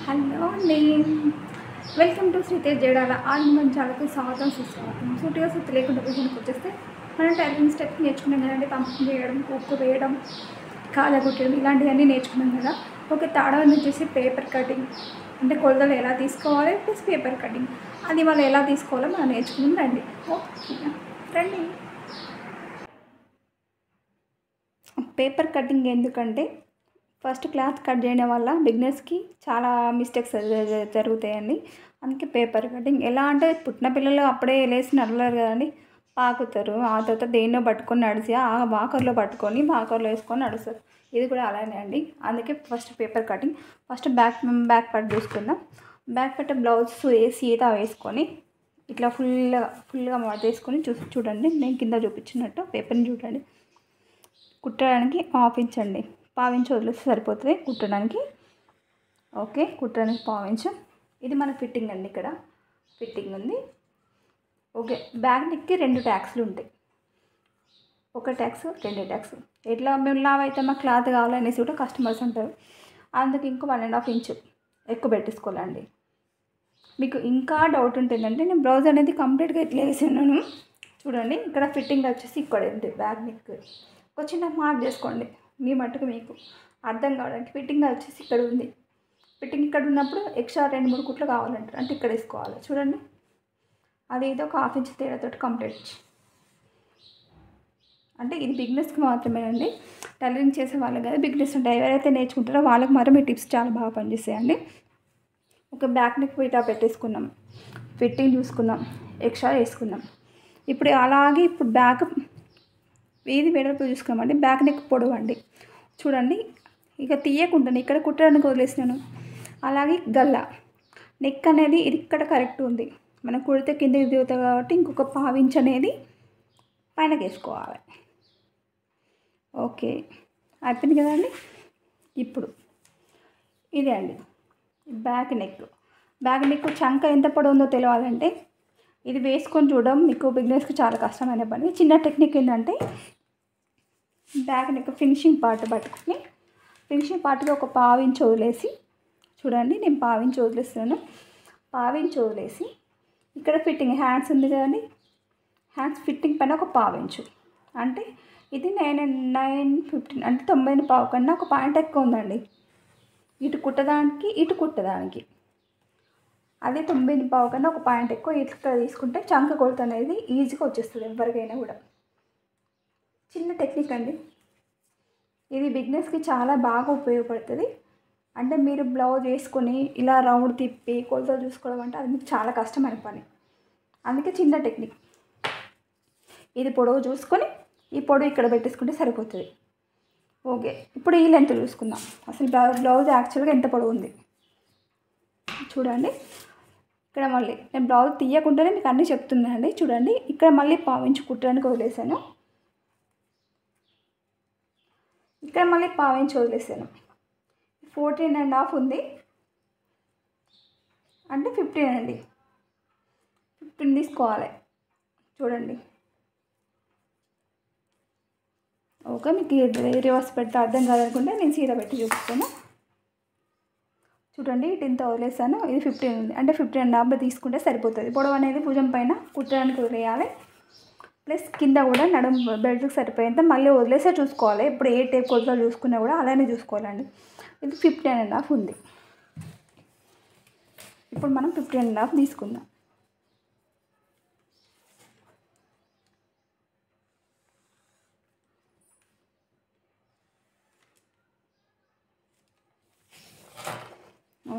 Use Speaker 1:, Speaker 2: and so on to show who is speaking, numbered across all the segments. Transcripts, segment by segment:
Speaker 1: Hello అండి. Welcome to Sritej జడాల almond ఛానల్కి స్వాగతం సుస్వాగతం. సూటిగా సుత్తి లేకుండా విషయానికి వచ్చేస్తే మనం టైలరింగ్ స్టెప్ నేర్చుకున్నాం కదండి. పంపింగ్ చేయడం, ఉక్కు వేయడం, కాళ్ళ కుట్టడం ఇలాంటివన్నీ నేర్చుకున్నాం కదా. ఓకే, తాడవ వచ్చేసి పేపర్ కటింగ్, అంటే కొలతలు ఎలా తీసుకోవాలి ప్లస్ పేపర్ కటింగ్ అది వాళ్ళు ఎలా తీసుకోవాలో మనం నేర్చుకున్నాం. రండి రండి. పేపర్ కటింగ్ ఎందుకంటే ఫస్ట్ క్లాత్ కట్ చేయడం వల్ల బిగినర్స్కి చాలా మిస్టేక్స్ జరుగుతాయండి. అందుకే పేపర్ కటింగ్ ఎలా అంటే పుట్టిన పిల్లలు అప్పుడే లేసి నడవలేరు కదండి, పాకుతారు. ఆ తర్వాత దేన్నో పట్టుకొని నడిచి ఆ వాకర్లో పట్టుకొని వాకర్లో వేసుకొని నడుస్తారు. ఇది కూడా అలానే అండి. అందుకే first paper cutting. First back part చూసుకుందాం. బ్యాక్ పార్ట్ బ్లౌజ్ సీత వేసుకొని ఇట్లా ఫుల్గా వేసుకొని చూడండి. నేను కింద చూపించినట్టు పేపర్ని చూడండి. కుట్టడానికి హాఫ్ ఇంచ్ అండి, పావించి వదిలేస్తే సరిపోతుంది కుట్టడానికి. ఓకే, కుట్టడానికి పావించు. ఇది మన ఫిట్టింగ్ అండి. ఇక్కడ ఫిట్టింగ్ ఉంది. ఓకే, బ్యాక్ నెక్కి 2 ట్యాక్స్లు ఉంటాయి. 1 ట్యాక్స్ 2 ట్యాక్స్. ఎట్లా మేము లావైతే మాకు క్లాత్ కావాలనేసి కూడా కస్టమర్స్ అంటారు. అందుకు ఇంకో 1.5 ఇంచ్ ఎక్కువ పెట్టేసుకోవాలండి. మీకు ఇంకా డౌట్ ఉంటుందంటే నేను బ్లౌజ్ అనేది కంప్లీట్గా ఎట్లా వేసాను చూడండి. ఇక్కడ ఫిట్టింగ్ వచ్చేసి ఇక్కడ ఉంది. బ్యాక్ నెక్ ఒక చిన్న మార్క్ చేసుకోండి, మీ మట్టుకు మీకు అర్థం కావడానికి. ఫిట్టింగ్ వచ్చేసి ఇక్కడ ఉంది. ఫిట్టింగ్ ఇక్కడ ఉన్నప్పుడు ఎక్స్ట్రా 2-3 కుట్లు కావాలంటారు, అంటే ఇక్కడ వేసుకోవాలి చూడండి. అది ఇది ఒక హాఫ్ ఇంచ్ తేడాతో కంప్లీట్. అంటే ఇది బిగినర్స్కి మాత్రమేనండి, టైలరింగ్ చేసే వాళ్ళకి కదా. బిగినర్స్ ఉంటాయి, ఎవరైతే నేర్చుకుంటారో వాళ్ళకి మాత్రం ఈ టిప్స్ చాలా బాగా పనిచేస్తాయండి. ఒక బ్యాక్ నెక్ ఇటా పెట్టేసుకున్నాం, ఫిట్టింగ్ చూసుకున్నాం, ఎక్స్ట్రా వేసుకున్నాం. ఇప్పుడు అలాగే ఇప్పుడు బ్యాక్ ఇది వెడల్పు చూసుకున్నామండి. బ్యాక్ నెక్ పొడవు అండి చూడండి. ఇక తీయకుండా ఇక్కడ కుట్టడానికి వదిలేసినాను. అలాగే గల్ల నెక్ అనేది ఇది ఇక్కడ కరెక్ట్ ఉంది. మనం కుడితే కిందకి దిగుతాం కాబట్టి ఇంకొక పావించ్ అనేది పైనకి వేసుకోవాలి. ఓకే, అయిపోయింది కదండి. ఇప్పుడు ఇదే అండి బ్యాక్ నెక్. బ్యాక్ నెక్ చంక ఎంత పొడవు ఉందో తెలియాలంటే ఇది వేసుకొని చూడడం మీకు బిగినర్స్కి చాలా కష్టమైన పని. చిన్న టెక్నిక్ ఏంటంటే బ్యాక్ నెక్ ఫినిషింగ్ పార్ట్ పట్టుకొని ఫినిషింగ్ పార్ట్కి ఒక పావించి వదిలేసి చూడండి. నేను పావించి వదిలేస్తున్నాను. పావించి వదిలేసి ఇక్కడ ఫిట్టింగ్ హ్యాండ్స్ ఉంది కదండి, హ్యాండ్స్ ఫిట్టింగ్ పైన ఒక పావించు, అంటే ఇది 9.15 అంటే 9.15 కన్నా ఒక పాయింట్ ఎక్కువ ఉందండి. ఇటు కుట్టడానికి అదే 9.15 కన్నా ఒక పాయింట్ ఎక్కువ. ఇట్లా తీసుకుంటే చంక కొలత అనేది ఈజీగా వచ్చేస్తుంది ఎవరికైనా కూడా. చిన్న టెక్నిక్ అండి ఇది, బిగినర్స్కి చాలా బాగా ఉపయోగపడుతుంది. అంటే మీరు బ్లౌజ్ వేసుకొని ఇలా రౌండ్ తిప్పి కొలతలు చూసుకోవడం అంటే అది మీకు చాలా కష్టమైన పని. అందుకే చిన్న టెక్నిక్. ఇది పొడవు చూసుకొని ఈ పొడవు ఇక్కడ పెట్టేసుకుంటే సరిపోతుంది. ఓకే, ఇప్పుడు ఈ లెంత్ చూసుకుందాం. అసలు బ్లౌజ్ యాక్చువల్గా ఎంత పొడవు ఉంది చూడండి. ఇక్కడ మళ్ళీ నేను బ్లౌజ్ తీయకుండానే మీకు అన్నీ చెప్తున్నానండి. చూడండి, ఇక్కడ మళ్ళీ పావించి కుట్టడానికి వదిలేసాను. ఇక్కడ మళ్ళీ పావించి వదిలేసాను. 14.5 ఉంది, అంటే 15 అండి. 15 తీసుకోవాలి చూడండి. ఓకే, మీకు రివర్స్ పెడితే అర్థం కాదనుకుంటే నేను సీదా పెట్టి చూపిస్తాను. చూడండి, ఇటు ఇంత వదిలేసాను. ఇది 15 ఉంది, అంటే 15.5 తీసుకుంటే సరిపోతుంది. పొడవు అనేది భుజం పైన కుట్టడానికి వదిలేయాలి. ప్లస్ కింద కూడా నడుం బెల్ట్కి సరిపోయేంత మళ్ళీ వదిలేసే చూసుకోవాలి. ఇప్పుడు ఏ టేప్ కొలతలు చూసుకున్నా కూడా అలానే చూసుకోవాలండి. ఇది 15.5 ఉంది. ఇప్పుడు మనం 15.5 తీసుకుందాం.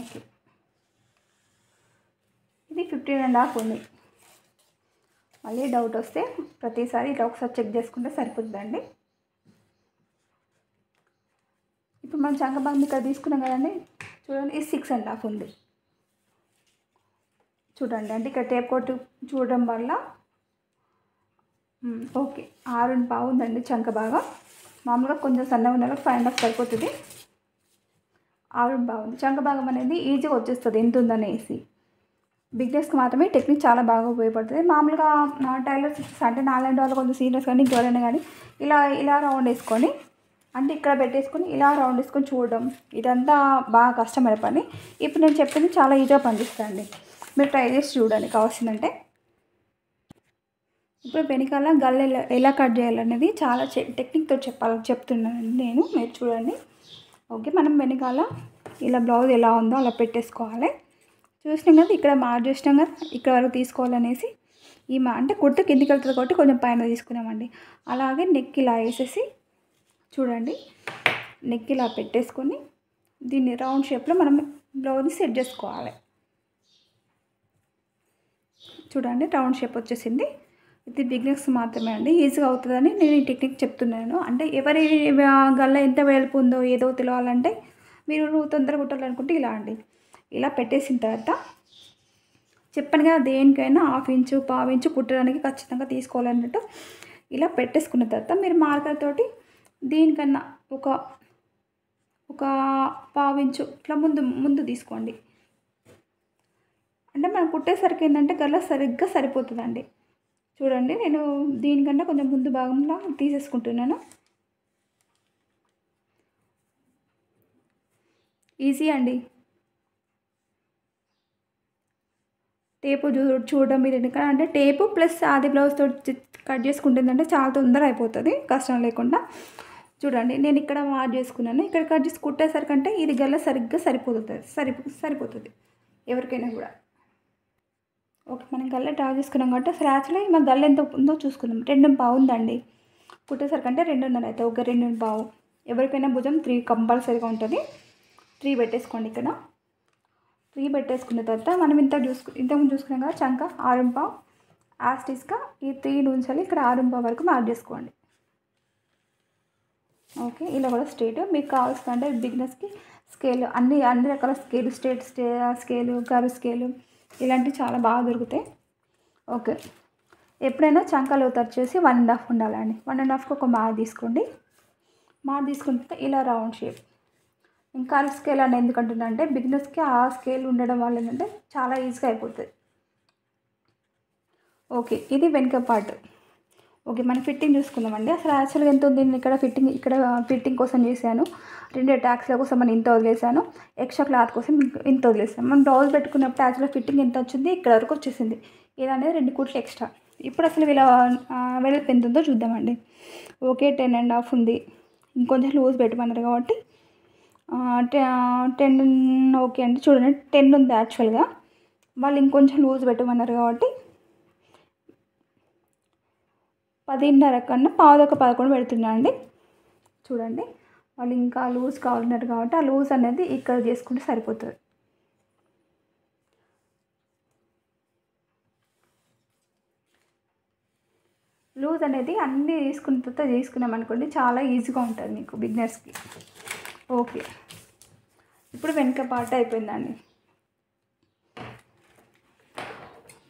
Speaker 1: ఓకే, ఇది 15.5 ఉంది. మళ్ళీ డౌట్ వస్తే ప్రతిసారి ఇట్లా ఒకసారి చెక్ చేసుకుంటే సరిపోతుందండి. ఇప్పుడు మనం చంక భాగం ఇక్కడ తీసుకున్నాం కదండి. చూడండి, ఇది 6.5 ఉంది చూడండి. అంటే ఇక్కడ టేప్ కొట్టు చూడడం వల్ల ఓకే 6.5 ఉందండి చంక భాగం. మామూలుగా కొంచెం సన్నగా ఉన్న 5.5 సరిపోతుంది. 6.5 ఉంది. చంక భాగం అనేది ఈజీగా వచ్చేస్తుంది ఎంత ఉందనేసి. బిగినర్స్కి మాత్రమే టెక్నిక్ చాలా బాగా ఉపయోగపడుతుంది. మామూలుగా టైలర్స్ అంటే నాలాంటి వాళ్ళు కొంచెం సీనియర్స్ కానీ ఇంకెవరైనా కానీ ఇలా రౌండ్ వేసుకొని అంటే ఇక్కడ పెట్టేసుకొని ఇలా రౌండ్ వేసుకొని చూడడం ఇదంతా బాగా కష్టమైన పని. ఇప్పుడు నేను చెప్పింది చాలా ఈజీగా పనిచేస్తుందండి. మీరు ట్రై చేసి చూడండి కావాల్సిందంటే. ఇప్పుడు వెనకాల గల్ల ఎలా కట్ చేయాలనేది చాలా టెక్నిక్తో చెప్తున్నానండి నేను. మీరు చూడండి. ఓకే, మనం వెనకాల ఇలా బ్లౌజ్ ఎలా ఉందో అలా పెట్టేసుకోవాలి. చూసినాం కదా, ఇక్కడ మార్క్ చేసినాం కదా, ఇక్కడ వరకు తీసుకోవాలనేసి అంటే కుర్త కిందికి వెళ్తుంది కాబట్టి కొంచెం పైన తీసుకున్నామండి. అలాగే నెక్ ఇలా వేసేసి చూడండి, నెక్ ఇలా పెట్టేసుకొని దీన్ని రౌండ్ షేప్లో మనం బ్లౌజ్ని సెట్ చేసుకోవాలి. చూడండి, రౌండ్ షేప్ వచ్చేసింది. ఇది బిగినర్స్ మాత్రమే అండి, ఈజీగా అవుతుందని నేను ఈ టెక్నిక్ చెప్తున్నాను. అంటే ఎవరి గల్ల ఎంత వెలుపు ఉందో ఏదో తెలియాలంటే మీరు తొందరగా కుట్టాలనుకుంటే ఇలా అండి, ఇలా పెట్టేసిన తర్వాత చెప్పాను కదా, దేనికైనా 1/2 ఇంచు 1/4 ఇంచు కుట్టడానికి ఖచ్చితంగా తీసుకోవాలన్నట్టు ఇలా పెట్టేసుకున్న తర్వాత మీరు మార్కర్ తోటి దీనికన్నా ఒక 1/4 ఇంచు ఇట్లా ముందు తీసుకోండి. అంటే మనం కుట్టేసరికి ఏంటంటే గల్ల సరిగ్గా సరిపోతుందండి. చూడండి, నేను దీనికన్నా కొంచెం ముందు భాగంలో తీసేసుకుంటున్నాను. ఈజీ అండి. టేపు చూడడం మీరు ఎందుకంటే అంటే టేపు ప్లస్ అది బ్లౌజ్తో కట్ చేసుకుంటుందంటే చాలా తొందరగా అయిపోతుంది కష్టం లేకుండా. చూడండి, నేను ఇక్కడ మార్క్ చేసుకున్నాను. ఇక్కడ కట్ చేసి కుట్టేసరికంటే ఇది గల్ల సరిగ్గా సరిపోతుంది ఎవరికైనా కూడా. ఓకే, మనం గల్ల డ్రా చేసుకున్నాం కాబట్టి అసలు యాక్చువల్లీ మన గల్ల ఎంత ఉందో చూసుకుందాం. 2.5 ఉందండి. కుట్టేసరికంటే 2.5 అవుతాయి. ఒక 2.5. ఎవరికైనా భుజం 3 కంపల్సరీగా ఉంటుంది. 3 పెట్టేసుకోండి. ఇక్కడ 3 పెట్టేసుకున్న తర్వాత మనం ఇంతకుముందు చూసుకున్నాం కదా, చంక 6.5 యాస్టీస్గా ఈ 3 నుంచాలి ఇక్కడ 6.5 వరకు మార్క్ చేసుకోండి. ఓకే, ఇలా కూడా స్ట్రేట్. మీకు కావాల్సిందంటే బిగినర్స్కి స్కేల్ అన్ని రకాల scale, straight scale, curve scale ఇలాంటివి చాలా బాగా దొరుకుతాయి. ఓకే, ఎప్పుడైనా చంకలో వచ్చేసి 1.5 ఉండాలండి. 1.5కి ఒక మార్క్ తీసుకోండి. మార్క్ తీసుకుంటే ఇలా రౌండ్ షేప్. ఇంకా కర్వ్ స్కేల్ అని ఎందుకంటున్నా అంటే బిగినర్స్కి ఆ స్కేల్ ఉండడం వల్ల ఏంటంటే చాలా ఈజీగా అయిపోతుంది. ఓకే, ఇది వెనుక పార్ట్. ఓకే, మనం ఫిట్టింగ్ చూసుకుందామండి. అసలు యాక్చువల్గా ఎంత ఉంది, ఇక్కడ ఫిట్టింగ్ కోసం చేశాను. 2 ట్యాక్స్ల కోసం మనం ఇంత వదిలేసాను. ఎక్స్ట్రా క్లాత్ కోసం ఇంత వదిలేసాను. మనం బ్లౌజ్ పెట్టుకున్నప్పుడు యాక్చువల్గా ఫిట్టింగ్ ఎంత వచ్చింది, ఇక్కడ వరకు వచ్చేసింది. ఇది అనేది 2 కుట్లు ఎక్స్ట్రా. ఇప్పుడు అసలు వీళ్ళ వెడల్పు ఎంత ఉందో చూద్దామండి. ఓకే, 10.5 ఉంది. ఇంకొంచెం లూజ్ పెట్టమన్నారు కాబట్టి 10 ఓకే అండి. చూడండి, 10 ఉంది యాక్చువల్గా. వాళ్ళు ఇంకొంచెం లూజ్ పెట్టమన్నారు కాబట్టి 10.5 కన్నా 10.11 పెడుతున్నా అండి. చూడండి, వాళ్ళు ఇంకా లూజ్ కావాలన్నారు కాబట్టి ఆ లూజ్ అనేది ఇక్కడ చేసుకుంటే సరిపోతుంది. లూజ్ అనేది అన్నీ తీసుకున్న తర్వాత తీసుకున్నాం అనుకోండి, చాలా ఈజీగా ఉంటుంది మీకు బిగినర్స్కి. ఓకే, ఇప్పుడు వెనుక పార్ట్ అయిపోయిందండి.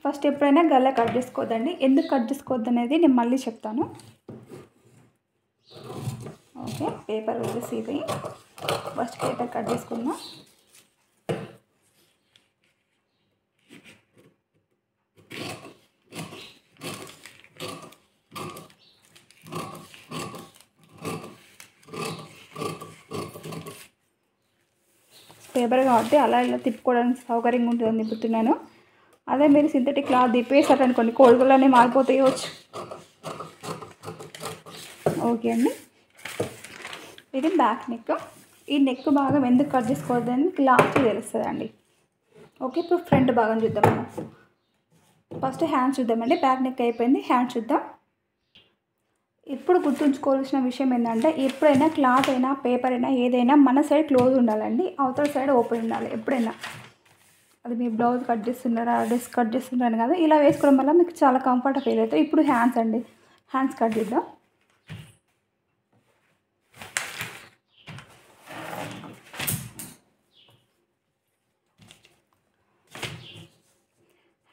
Speaker 1: ఫస్ట్ ఎప్పుడైనా గల్ల కట్ చేసుకోవద్దండి. ఎందుకు కట్ చేసుకోవద్దు అనేది నేను మళ్ళీ చెప్తాను. ఓకే, పేపర్ వచ్చేసి ఇది. ఫస్ట్ పేపర్ కట్ చేసుకుందాం. పేపర్ కాబట్టి అలా ఇలా తిప్పుకోవడానికి సౌకర్యంగా ఉంటుందని తిప్పుతున్నాను. అదే మీరు సింథటిక్ క్లాత్ తిప్పేసారు అనుకోండి, కోడిగుళ్ళనే మారిపోతాయవచ్చు. ఓకే అండి, ఇది బ్యాక్ నెక్. ఈ నెక్ భాగం ఎందుకు కట్ చేసుకోవద్దని లాస్ట్ తెలుస్తుందండి. ఓకే, ఇప్పుడు ఫ్రంట్ భాగం చూద్దాం. మనం ఫస్ట్ హ్యాండ్స్ చూద్దామండి. బ్యాక్ నెక్ అయిపోయింది, హ్యాండ్స్ చూద్దాం. ఇప్పుడు గుర్తుంచుకోవాల్సిన విషయం ఏంటంటే ఎప్పుడైనా క్లాత్ అయినా పేపర్ అయినా ఏదైనా మన సైడ్ క్లోజ్ ఉండాలండి, అవతల సైడ్ ఓపెన్ ఉండాలి ఎప్పుడైనా. అది మీ బ్లౌజ్ కట్ చేస్తున్నారా, డ్రెస్ కట్ చేస్తున్నారని కాదు, ఇలా వేసుకోవడం వల్ల మీకు చాలా కంఫర్ట్గా ఫీల్ అవుతుంది. ఇప్పుడు హ్యాండ్స్ అండి, హ్యాండ్స్ కట్ చేద్దాం.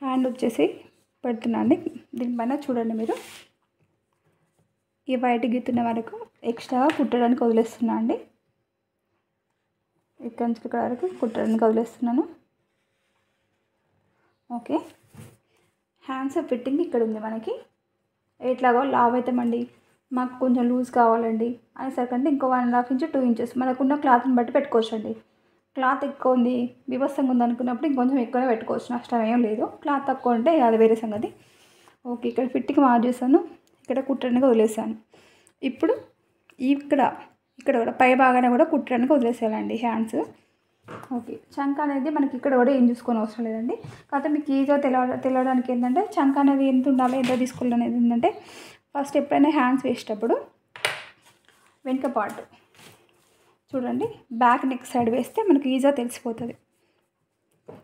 Speaker 1: హ్యాండ్ వచ్చేసి పెడుతున్నా అండి. దీనిపైన చూడండి, మీరు ఈ వైట్ గీతున్న వరకు ఎక్స్ట్రాగా కుట్టడానికి వదిలేస్తున్నా అండి. ఇక్కడ నుంచి ఇక్కడ వరకు కుట్టడానికి వదిలేస్తున్నాను. ఓకే, హ్యాండ్స్ ఫిట్టింగ్ ఇక్కడ ఉంది మనకి. ఎట్లాగో లావ్ అవుతామండి, మాకు కొంచెం లూజ్ కావాలండి అనేసరికంటే ఇంకో 1.5 ఇంచ్ 2 ఇంచెస్ మనకున్న క్లాత్ని బట్టి పెట్టుకోవచ్చండి. క్లాత్ ఎక్కువ ఉంది బీభత్సంగా ఉంది అనుకున్నప్పుడు ఇంకొంచెం ఎక్కువనే పెట్టుకోవచ్చు, నష్టం ఏం లేదు. క్లాత్ తక్కువ ఉంటే అది వేరే సంగతి. ఓకే, ఇక్కడ ఫిట్టింగ్ మార్క్ చేశాను, ఇక్కడ కుట్టడానికి వదిలేసాను. ఇప్పుడు ఇక్కడ ఇక్కడ కూడా పై భాగాన కూడా కుట్టడానికి వదిలేసేయాలండి హ్యాండ్స్. ఓకే, చంక అనేది మనకి ఇక్కడ కూడా ఏం చూసుకొని అవసరం లేదండి. కాకపోతే మీకు ఈజీగా తెలియడానికి ఏంటంటే చంక అనేది ఎంత ఉండాలి ఎంత తీసుకోవాలి అనేది ఏంటంటే, ఫస్ట్ ఎప్పుడైనా హ్యాండ్స్ వేసేటప్పుడు వెనుక పార్ట్ చూడండి, బ్యాక్ నెక్ సైడ్ వేస్తే మనకు ఈజీగా తెలిసిపోతుంది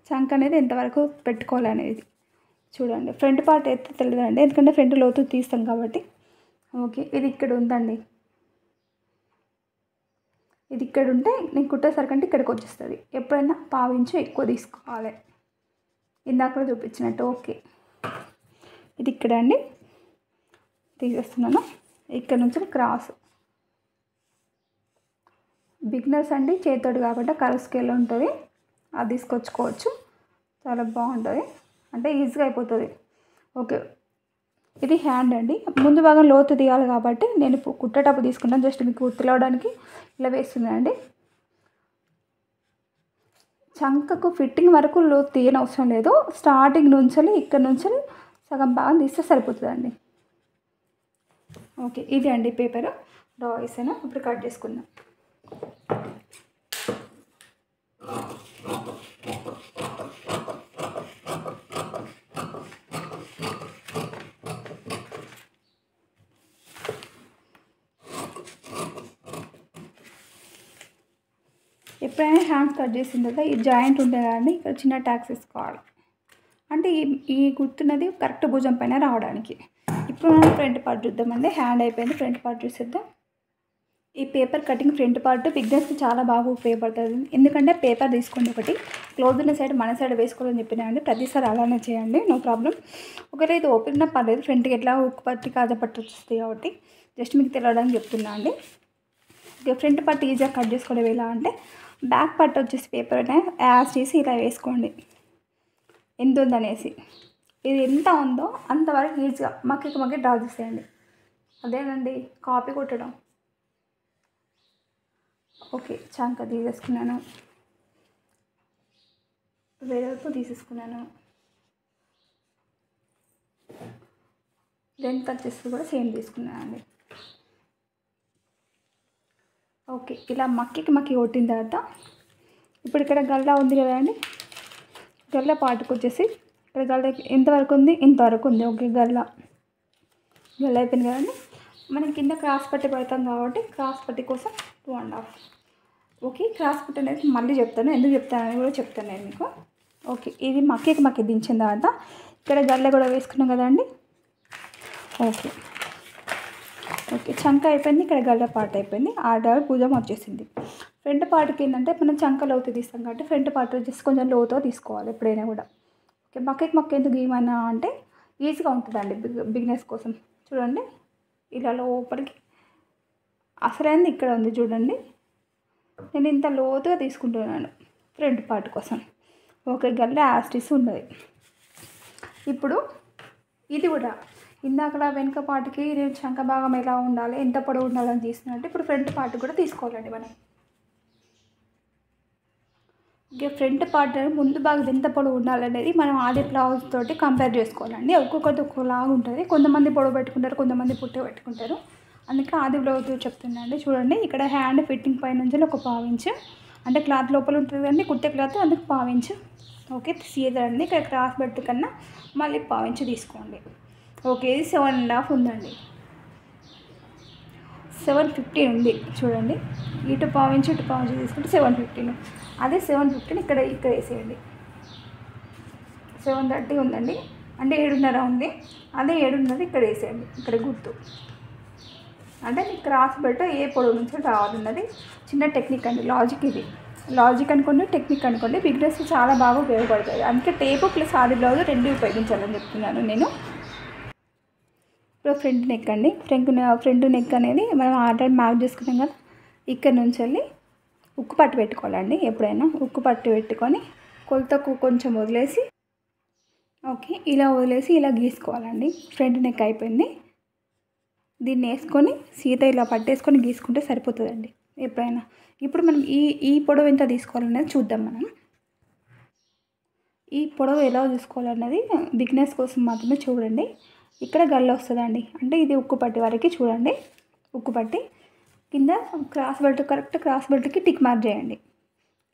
Speaker 1: చంక అనేది ఎంతవరకు పెట్టుకోవాలి అనేది. చూడండి, ఫ్రంట్ పార్ట్ అయితే తెలియదండి, ఎందుకంటే ఫ్రంట్ లోతు తీస్తాం కాబట్టి. ఓకే, ఇది ఇక్కడ ఉందండి, ఇది ఇక్కడ ఉంటే నేను కుట్టేసరికంటే ఇక్కడికి వచ్చేస్తుంది. ఎప్పుడైనా 1/2 ఇంచు ఎక్కువ తీసుకోవాలి, ఇందాక చూపించినట్టు. ఓకే, ఇది ఇక్కడ అండి తీసేస్తున్నాను, ఇక్కడ నుంచి క్రాస్. బిగినర్స్ అండి చేతితోటి కాబట్టి కర్వ్ స్కేల్ ఉంటుంది, అది తీసుకొచ్చుకోవచ్చు, చాలా బాగుంటుంది, అంటే ఈజీగా అయిపోతుంది. ఓకే, ఇది హ్యాండ్ అండి, ముందు భాగం లోతు తీయాలి కాబట్టి నేను కుట్టేటప్పుడు తీసుకుంటాను, జస్ట్ మీకు తెలవడానికి ఇలా వేస్తున్నానండి. చంకకు ఫిట్టింగ్ వరకు లోతు తీయని అవసరం లేదు, స్టార్టింగ్ నుంచి ఇక్కడ నుంచి సగం భాగం తీస్తే సరిపోతుందండి. ఓకే, ఇది అండి పేపర్ డ్రా వేసాను, ఇప్పుడు కట్ చేసుకుందాం. ఎప్పుడైనా హ్యాండ్స్ కట్ చేసిన తర్వాత ఈ జాయింట్ ఉంటుంది కదండి, ఇక్కడ చిన్న ట్యాక్స్ వేసుకోవాలి, అంటే ఈ గుర్తున్నది కరెక్ట్ భుజం పైన రావడానికి. ఇప్పుడు మనం ఫ్రంట్ పార్ట్ చూద్దామండి. హ్యాండ్ అయిపోయింది, ఫ్రంట్ పార్ట్ చూసేద్దాం. ఈ పేపర్ కటింగ్ ఫ్రంట్ పార్ట్ బిగ్నర్స్కి చాలా బాగా ఉపయోగపడుతుంది, ఎందుకంటే పేపర్ తీసుకోండి ఒకటి, క్లోజ్ ఉన్న సైడ్ మన సైడ్ వేసుకోవాలని చెప్పినాయండి, ప్రతిసారి అలానే చేయండి, నో ప్రాబ్లం. ఒకవేళ ఇది ఓపెన్ ఉన్న పర్లేదు, ఫ్రంట్కి ఎట్లా ఉక్కు పట్టి కాజా పట్టు వస్తుంది కాబట్టి జస్ట్ మీకు తెలియడానికి చెప్తున్నా అండి. ఇక ఫ్రంట్ పార్ట్ ఈజీగా కట్ చేసుకోవడం ఎలా అంటే, బ్యాక్ పార్ట్ వచ్చేసి పేపర్ యాజ్ చేసి ఇలా వేసుకోండి, ఎంత ఉందనేసి. ఇది ఎంత ఉందో అంతవరకు ఈజీగా మక్కి డ్రా చేసేయండి, అదేనండి కాపీ కొట్టడం. ఓకే, చంక తీసేసుకున్నాను, వెడల్పు తీసేసుకున్నాను, లెంత్ వచ్చేసి కూడా సేమ్ తీసుకున్నానండి. ఓకే, ఇలా మక్కి కొట్టిన తర్వాత ఇప్పుడు ఇక్కడ గల్లా ఉంది కదండి, గల్లా పాటుకు వచ్చేసి ఇక్కడ గల్ల ఎంతవరకు ఉంది, ఇంతవరకు ఉంది. ఓకే, గల్ల అయిపోయింది కదండి. మనం కింద క్రాస్ పట్టి పెడతాం కాబట్టి క్రాస్ పట్టి కోసం 2.5. ఓకే, క్రాస్ పట్టి అనేది మళ్ళీ చెప్తాను, ఎందుకు చెప్తాను అని కూడా చెప్తాను నేను మీకు. ఓకే, ఇది మక్కి దించిన తర్వాత ఇక్కడ గల్ల కూడా వేసుకున్నాం కదండి. ఓకే, చంక అయిపోయింది, ఇక్కడ గల్ల పార్ట్ అయిపోయింది, ఆర్డర్ భుజం వచ్చేసింది. ఫ్రంట్ పార్ట్కి ఏంటంటే మనం చంక లోతు తీస్తాం కాబట్టి ఫ్రంట్ పార్ట్ జస్ట్ కొంచెం లోతుగా తీసుకోవాలి ఎప్పుడైనా కూడా. ఓకే, మక్కి ఎందుకు గీమన్నా అంటే ఈజీగా ఉంటుందండి బిగినర్స్ కోసం. చూడండి, ఇలా లోపలికి అసలైంది ఇక్కడ ఉంది చూడండి, నేను ఇంత లోతుగా తీసుకుంటున్నాను ఫ్రంట్ పార్ట్ కోసం. ఓకే, గల్ల యాస్టిస్ ఉన్నది. ఇప్పుడు ఇది కూడా ఇందాక వెనుక పార్ట్కి నేను చంక భాగం ఎలా ఉండాలి, ఎంత పొడవు ఉండాలని తీసుకున్నట్టు ఇప్పుడు ఫ్రంట్ పార్ట్ కూడా తీసుకోవాలండి మనం. ఓకే, ఫ్రంట్ పార్ట్ ముందు భాగం ఎంత పొడవు ఉండాలనేది మనం ఆది బ్లౌజ్ తోటి కంపేర్ చేసుకోవాలండి. ఒక్కొక్కటి ఒక్కోలాగా ఉంటుంది, కొంతమంది పొడవు పెట్టుకుంటారు, కొంతమంది పుట్ట పెట్టుకుంటారు, అందుకే ఆది బ్లౌజ్ చెప్తున్నాండి. చూడండి, ఇక్కడ హ్యాండ్ ఫిట్టింగ్ పై నుంచి ఒక 1/2 ఇంచ్, అంటే క్లాత్ లోపల ఉంటుంది కదండి కుట్టే క్లాత్, అందుకు 1/2 ఇంచ్. ఓకే, సీదండి, ఇక్కడ క్రాస్ బెల్ట్ కన్నా మళ్ళీ 1/2 ఇంచ్ తీసుకోండి. ఓకే, ఇది 7.5 ఉందండి, 7.15 ఉంది. చూడండి, ఇటు 1/2 ఇంచ్ ఇటు 1/2 ఇంచ్ తీసుకుంటే 7.15. అదే 7.15 ఇక్కడ వేసేయండి. 7.30 ఉందండి, అంటే 7.5 ఉంది, అదే 7.5 ఇక్కడ వేసేయండి. ఇక్కడ గుర్తు అంటే మీకు క్రాస్ బెల్ట్ ఏ పొడవు నుంచి రావాలన్నది చిన్న టెక్నిక్ అండి, లాజిక్. ఇది లాజిక్ అనుకోండి, టెక్నిక్ అనుకోండి, బిగినర్స్ చాలా బాగా ఉపయోగపడుతుంది. అందుకే టేపు ప్లస్ ఆది బ్లౌజ్ రెండు ఉపయోగించాలని చెప్తున్నాను నేను. ఇప్పుడు ఫ్రంట్ నెక్ అండి, ఫ్రంట్ నెక్ అనేది మనం ఆల్రెడీ మార్క్ చేసుకున్నాం కదా, ఇక్కడ నుంచి వెళ్ళి ఉక్కు పట్టు పెట్టుకోవాలండి. ఎప్పుడైనా ఉక్కు పట్టు పెట్టుకొని కొలతకు కొంచెం వదిలేసి, ఓకే ఇలా వదిలేసి ఇలా గీసుకోవాలండి. ఫ్రంట్ నెక్ అయిపోయింది, దీన్ని వేసుకొని సీత ఇలా పట్టేసుకొని గీసుకుంటే సరిపోతుందండి ఎప్పుడైనా. ఇప్పుడు మనం ఈ పొడవు ఎంత తీసుకోవాలనేది చూద్దాం. మనం ఈ పొడవు ఎలా తీసుకోవాలన్నది బిగినర్స్ కోసం మాత్రమే చూడండి. ఇక్కడ గల్ల వస్తుందండి, అంటే ఇది ఉక్కు పట్టి వరకు చూడండి. ఉక్కు పట్టి కింద క్రాస్ బెల్ట్, కరెక్ట్ క్రాస్ బెల్ట్కి టిక్ మార్క్ చేయండి.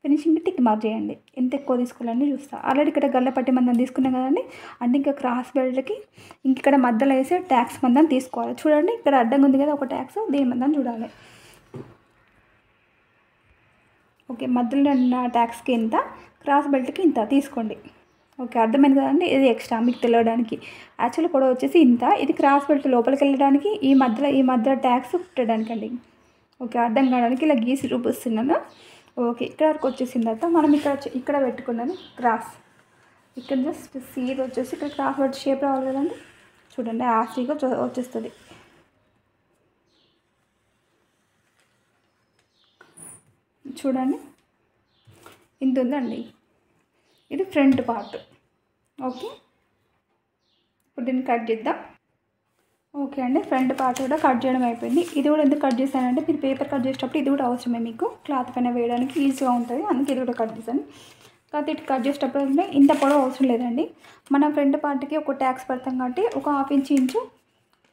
Speaker 1: ఫినిషింగ్కి టిక్ మార్క్ చేయండి. ఎంత ఎక్కువ తీసుకోవాలని చూస్తా. ఆల్రెడీ ఇక్కడ గల్ల పట్టి మందం తీసుకున్నాం కదండి, అంటే ఇంకా క్రాస్ బెల్ట్కి ఇక్కడ మధ్యలో వేసే ట్యాక్స్ మందం తీసుకోవాలి. చూడండి ఇక్కడ అడ్డంగా ఉంది కదా ఒక ట్యాక్స్, దీని మందం చూడాలి. ఓకే, మధ్యలో ఉన్న ట్యాక్స్కి ఇంత, క్రాస్ బెల్ట్కి ఇంత తీసుకోండి. ఓకే, అర్థమైంది కదండి. ఇది ఎక్స్ట్రా మీకు తెలియడానికి. యాక్చువల్లీ పొడవు వచ్చేసి ఇంత, ఇది క్రాస్ బెల్ట్ లోపలికి వెళ్ళడానికి, ఈ మధ్యలో ట్యాక్స్ కుట్టడానికి అండి. ఓకే, అర్థం కావడానికి ఇలా గీసి చూపిస్తున్నాను. ఓకే, ఇక్కడ వరకు వచ్చేసిన తర్వాత మనం ఇక్కడ పెట్టుకున్నాను క్రాస్. ఇక్కడ జస్ట్ సీడ్ వచ్చేసి ఇక్కడ క్రాస్ బెల్ట్ షేప్ రావాలి కదండి. చూడండి ఆస్ట్రీగా వచ్చేస్తుంది. చూడండి ఇంత ఉందండి, ఇది ఫ్రంట్ పార్ట్. ఓకే, ఇప్పుడు దీన్ని కట్ చేద్దాం. ఓకే అండి, ఫ్రంట్ పార్ట్ కూడా కట్ చేయడం అయిపోయింది. ఇది కూడా ఎందుకు కట్ చేశానంటే మీరు పేపర్ కట్ చేసేటప్పుడు ఇది కూడా అవసరమే, మీకు క్లాత్ పైన వేయడానికి ఈజీగా ఉంటుంది, అందుకే ఇది కూడా కట్ చేశాను. కాకపోతే ఇటు కట్ చేసేటప్పుడు అంటే ఇంత పొడవు అవసరం లేదండి. మనం ఫ్రంట్ పార్ట్కి ఒక ట్యాక్స్ పెడతాం కాబట్టి ఒక 1/2 ఇంచు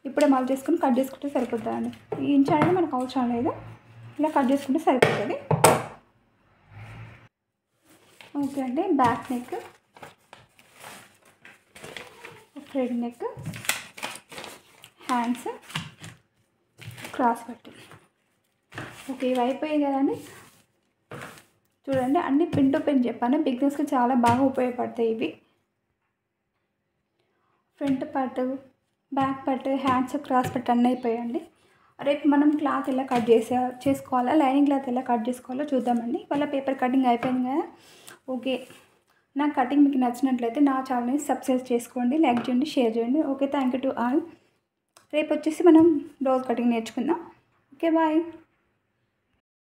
Speaker 1: ఇప్పుడే మార్క్ చేసుకుని కట్ చేసుకుంటే సరిపోతుందండి. ఈ ఇంచు అనేది మనకు అవసరం లేదు, ఇలా కట్ చేసుకుంటే సరిపోతుంది. ఓకే అండి, back neck, front neck, hands, cross పట్టి. ఓకే, ఇవి అయిపోయాయి కదండి. చూడండి అన్ని పిన్ టు పిన్ చెప్పాను, బిగినర్స్కి చాలా బాగా ఉపయోగపడతాయి ఇవి. Front part, back part, hands, cross పట్టి అన్నీ అయిపోయాయండి. రేపు మనం క్లాత్ ఎలా కట్ చేసుకోవాలా, లైనింగ్ క్లాత్ ఎలా కట్ చేసుకోవాలో చూద్దామండి. ఇవాళ పేపర్ కటింగ్ అయిపోయింది కదా. ఓకే, నా కటింగ్ మీకు నచ్చినట్లయితే నా ఛానల్ని సబ్స్క్రైబ్ చేసుకోండి, లైక్ చేయండి, షేర్ చేయండి. Okay, thank you to all. రేపు వచ్చేసి మనం బ్లౌజ్ కటింగ్ నేర్చుకుందాం. Okay, bye.